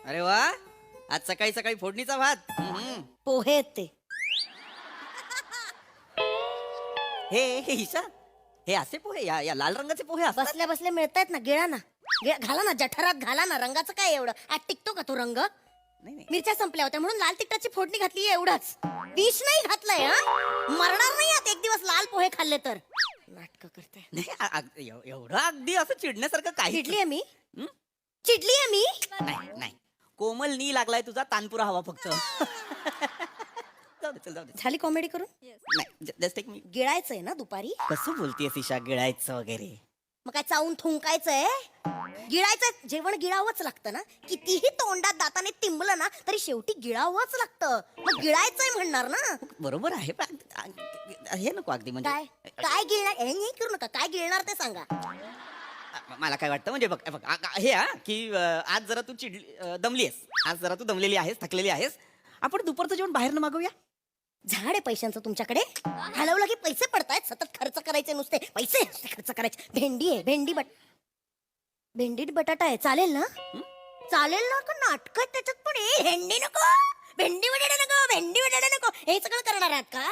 अरे वा, आज सकाळी सकाळी फोडणीचा भात. पोहे आहेत ते. हे ईशा, हे असे पोहे, या लाल रंगाचे पोहे असतात. बसल्या बसल्या मिळतायत ना, गिळा ना, घाला ना जठरात, घाला ना. रंगाचं काय एवढं, आज टिकतो का तो रंग? नाही मिरच्या संपल्या होत्या म्हणून लाल तिखटाची फोडणी घातली, एवढंच. विष नाही घातलंय. मरणार नाही आत एक दिवस लाल पोहे खाल्ले तर. नाटक करते. नाही, एवढं अगदी असं चिडण्यासारखं काही चिडलीये मी? चिडलीये मी? नाही नाही. कोमल नी लागलाय तुझा, तानपुरा हवा फक्त. जाऊ दे, चल जाऊ दे. झाली कॉमेडी करून? नाही, जस्ट एक मी. गिळायचंय ना दुपारी? कसं बोलतीयस ईशा, गिळायचं वगैरे? मग काय चावून थुंकायचंय? गिळायचं. जेवण गिळावंच लागतं ना. कितीही तोंडात दाताने तिंबलं ना तरी शेवटी गिळावंच लागतं. मग गिळायचंय म्हणणार ना. बरोबर आहे, पण हे नको अगदी म्हणजे. काय गिळणार? हे नाही करू नका. काय गिळणार ते सांगा. मला काय वाटतं म्हणजे बघ बघ हे की आज जरा तू दमली आहेस. आज जरा तू दमलेली आहेस, थकलेली आहेस. आपण दुपारचं जेवण बाहेरनं मागवूया. झाड आहे पैशांचं तुमच्याकडे? हलवलं की पैसे पडतायत. सतत खर्च करायचे, नुसते पैसे खर्च करायचे. भेंडी आहे, भेंडीत बटाटा आहे. चालेल ना? चालेल ना? का नाटक त्याच्यात पण? भेंडी नको, भेंडी बटाटा नको, भेंडी बटाटा नको, हे सगळं करणार आहात का?